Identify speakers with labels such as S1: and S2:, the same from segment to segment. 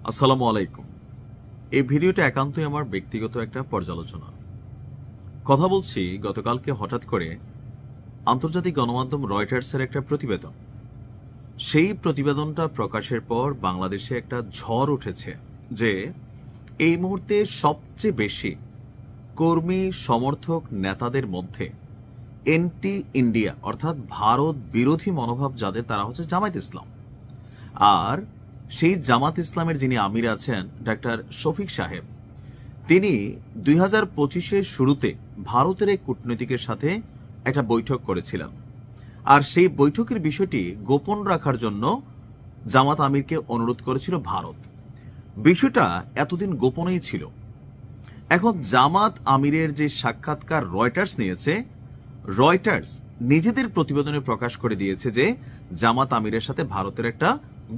S1: আসসালামু আলাইকুম। এই ভিডিওটা একান্তই আমার ব্যক্তিগত একটা পর্যালোচনা। কথা বলছি গতকালকে হঠাৎ করে আন্তর্জাতিক গণমাধ্যম রয়টার্সের একটা প্রতিবেদন। সেই প্রতিবেদনটা প্রকাশের পর বাংলাদেশে একটা ঝড় উঠেছে যে এই মুহূর্তে সবচেয়ে বেশি কর্মী সমর্থক নেতাদের মধ্যে এন্টি ইন্ডিয়া অর্থাৎ ভারত বিরোধী মনোভাব যাদের, তারা হচ্ছে জামায়াত ইসলাম। আর সেই জামাত ইসলামের যিনি আমির আছেন ডাক্তার শফিক সাহেব, তিনি 2025-এর শুরুতে ভারতের এক কূটনীতিকের সাথে একটা বৈঠক করেছিলেন। আর সেই বৈঠকের বিষয়টি গোপন রাখার জন্য জামাত আমিরকে অনুরোধ করেছিল ভারত। বিষয়টা এতদিন গোপনেই ছিল। এখন জামাত আমিরের যে সাক্ষাৎকার রয়টার্স নিয়েছে, রয়টার্স নিজেদের প্রতিবেদনে প্রকাশ করে দিয়েছে যে জামাত আমিরের সাথে ভারতের একটা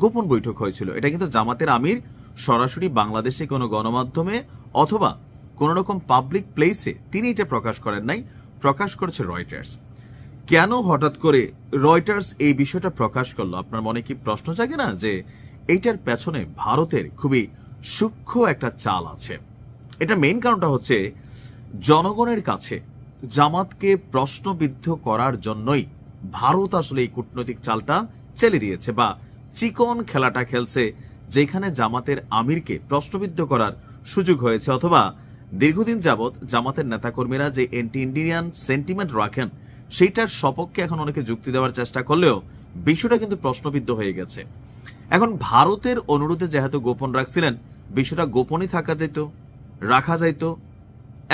S1: গোপন বৈঠক হয়েছিল। এটা কিন্তু জামাতের আমির সরাসরি বাংলাদেশে কোনো গণমাধ্যমে অথবা কোনো রকম পাবলিক প্লেসে তিনি এটা প্রকাশ করেন নাই, প্রকাশ করেছে রয়টার্স। কেন হঠাৎ করে রয়টার্স এই বিষয়টা প্রকাশ করলো? আপনার মনে কি প্রশ্ন জাগে না যে এইটার পেছনে ভারতের খুবই সূক্ষ্ম একটা চাল আছে? এটা মেইন কারণটা হচ্ছে জনগণের কাছে জামাতকে প্রশ্নবিদ্ধ করার জন্যই ভারত আসলে এই কূটনৈতিক চালটা চেলে দিয়েছে বা চিকন খেলাটা খেলছে, যেখানে জামাতের আমিরকে প্রশ্নবিদ্ধ করার সুযোগ হয়েছে অথবা দীর্ঘদিন যাবৎ জামাতের নেতাকর্মীরা যে অ্যান্টি ইন্ডিয়ান সেন্টিমেন্ট রাখেন সেইটার সপক্ষে এখন অনেকে যুক্তি দেওয়ার চেষ্টা করলেও বিষয়টা কিন্তু প্রশ্নবিদ্ধ হয়ে গেছে। এখন ভারতের অনুরোধে যেহেতু গোপন রাখছিলেন, বিষয়টা গোপনই রাখা যাইতো।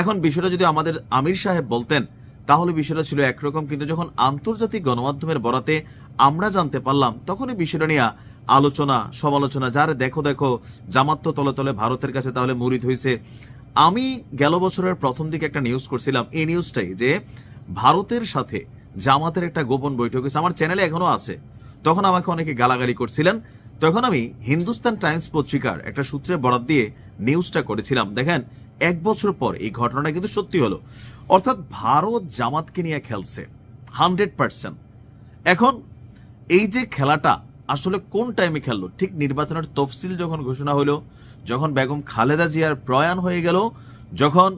S1: এখন বিষয়টা যদি আমাদের আমির সাহেব বলতেন তাহলে বিষয়টা ছিল একরকম, কিন্তু যখন আন্তর্জাতিক গণমাধ্যমের বরাতে আমরা জানতে পারলাম তখনই বিষয়টা নিয়ে আলোচনা সমালোচনা, যারে দেখো জামাত তো তলে তলে ভারতের কাছে তাহলে মুরিদ হয়েছে। আমি গেল বছরের প্রথম দিকে একটা নিউজ করছিলাম, এই নিউজটাই যে ভারতের সাথে জামাতের একটা গোপন বৈঠক হয়েছে, আমার চ্যানেলে এখনো আছে। তখন আমাকে অনেকে গালাগালি করছিলেন, তখন আমি হিন্দুস্তান টাইমস পত্রিকার একটা সূত্রের বরাত দিয়ে নিউজটা করেছিলাম। দেখেন, এক বছর পর এই ঘটনাটা কিন্তু সত্যি হলো। অর্থাৎ ভারত জামাতকে নিয়ে খেলছে 100%। এখন এই যে খেলাটা আসলে কোন টাইমে খেললো? ঠিক নির্বাচনের তফসিল যখন ঘোষণা হলো, যখন বেগম খালেদা জিয়ার প্রয়াণ হয়ে গেল, যখন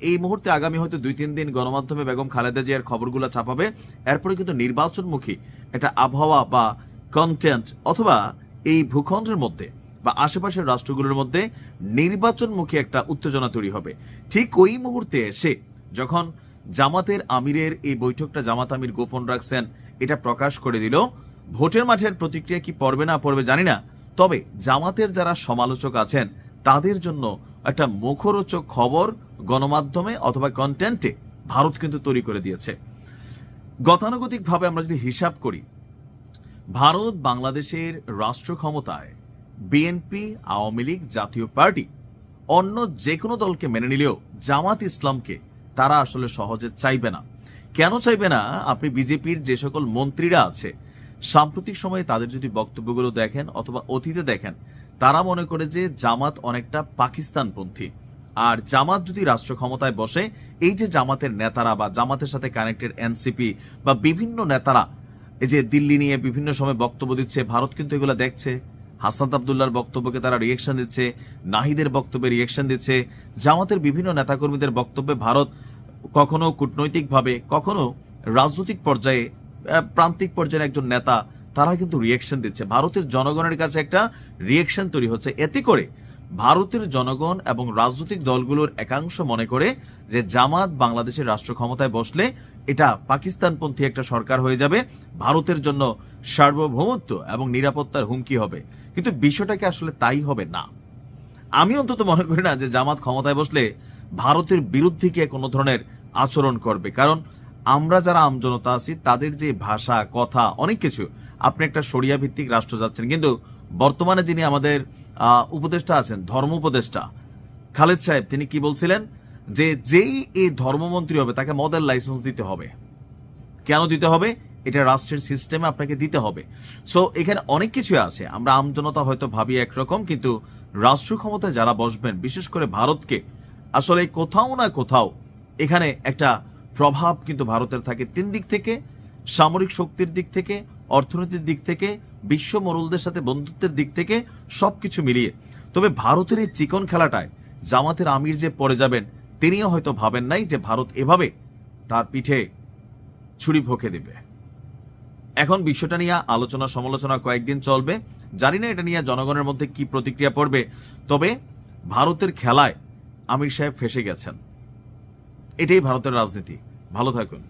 S1: এই মুহূর্তে আগামী হয়তো 2-3 দিন গণমাধ্যমে বেগম খালেদা জিয়ার খবরগুলো ছাপাবে, এরপরে কিন্তু নির্বাচনমুখী একটা আবহাওয়া বা কন্টেন্ট অথবা এই ভূখণ্ডের মধ্যে বা আশেপাশের রাষ্ট্রগুলোর মধ্যে নির্বাচনমুখী একটা উত্তেজনা তৈরি হবে। ঠিক ওই মুহূর্তে এসে যখন জামাতের আমিরের এই বৈঠকটা জামাত আমির গোপন রাখছেন, এটা প্রকাশ করে দিল। ভোটের মাঠের প্রতিক্রিয়া কি পড়বে না পড়বে জানি না, তবে জামাতের যারা সমালোচক আছেন তাদের জন্য একটা মুখরোচক খবর গণমাধ্যমে অথবা কন্টেন্টে ভারত কিন্তু তৈরি করে দিয়েছে। গতানুগতিকভাবে আমরা যদি হিসাব করি, ভারত বাংলাদেশের রাষ্ট্র ক্ষমতায় বিএনপি, আওয়ামী লীগ, জাতীয় পার্টি অন্য যে কোনো দলকে মেনে নিলেও জামাত ইসলামকে তারা আসলে সহজে চাইবে না। কেন চাইবে না? আপনি বিজেপির যে সকল মন্ত্রীরা আছে সাম্প্রতিক সময়ে তাদের যদি বক্তব্যগুলো দেখেন অথবা অতীতে দেখেন, তারা মনে করে যে জামাত অনেকটা পাকিস্তানপন্থী। আর জামাত যদি রাষ্ট্র ক্ষমতায় বসে, এই যে জামাতের নেতারা বা জামাতের সাথে কানেক্টেড এনসিপি বা বিভিন্ন নেতারা এই যে দিল্লি নিয়ে বিভিন্ন সময় বক্তব্য দিচ্ছে, ভারত কিন্তু এগুলো দেখছে। হাসনাত আব্দুল্লাহর বক্তব্যকে তারা রিয়েকশন দিচ্ছে, নাহিদের বক্তব্যে রিয়েকশন দিচ্ছে, জামাতের বিভিন্ন নেতাকর্মীদের বক্তব্যে ভারত কখনো কূটনৈতিকভাবে কখনো রাজনৈতিক পর্যায়ে প্রান্তিক পর্যায়ের একজন নেতা তারা কিন্তু রিয়েকশন দিচ্ছে। ভারতের জনগণের কাছে একটা রিয়েকশন তৈরি হচ্ছে। এতে করে ভারতের জনগণ এবং রাজনৈতিক দলগুলোর একাংশ মনে করে যে জামাত বাংলাদেশের রাষ্ট্র ক্ষমতায় বসলে এটা পাকিস্তানপন্থী একটা সরকার হয়ে যাবে, ভারতের জন্য সার্বভৌমত্ব এবং নিরাপত্তার হুমকি হবে। কিন্তু বিষয়টাকে আসলে তাই হবে না। আমি অন্তত মনে করি না যে জামাত ক্ষমতায় বসলে ভারতের বিরুদ্ধে গিয়ে কোনো ধরনের আচরণ করবে, কারণ আমরা যারা আমজনতা আছি তাদের যে ভাষা কথা অনেক কিছু, আপনি একটা শরিয়া ভিত্তিক রাষ্ট্র যাচ্ছেন, কিন্তু বর্তমানে যিনি আমাদের উপদেষ্টা আছেন, ধর্ম উপদেষ্টা খালেদ সাহেব, তিনি কি বলছিলেন যে যেই এই ধর্মমন্ত্রী হবে তাকে মদের লাইসেন্স দিতে হবে। কেন দিতে হবে? এটা রাষ্ট্রের সিস্টেমে আপনাকে দিতে হবে। সো এখানে অনেক কিছু আছে। আমরা আমজনতা হয়তো ভাবি একরকম, কিন্তু রাষ্ট্র ক্ষমতায় যারা বসবেন, বিশেষ করে ভারতকে আসলে কোথাও না কোথাও এখানে একটা প্রভাব কিন্তু ভারতের থাকে 3 দিক থেকে, সামরিক শক্তির দিক থেকে, অর্থনীতির দিক থেকে, বিশ্ব মোড়লদের সাথে বন্ধুত্বের দিক থেকে, সবকিছু মিলিয়ে। তবে ভারতের এই চিকন খেলাটায় জামাতের আমির যে পড়ে যাবেন তিনিও হয়তো ভাবেন নাই যে ভারত এভাবে তার পিঠে ছুরি ভোঁকে দেবে। এখন বিষয়টা নিয়ে আলোচনা সমালোচনা কয়েকদিন চলবে, জানি না এটা নিয়ে জনগণের মধ্যে কি প্রতিক্রিয়া পড়বে। তবে ভারতের খেলায় আমির সাহেব ফেসে গেছেন, এটাই ভারতের রাজনীতি। ভালো থাকুন।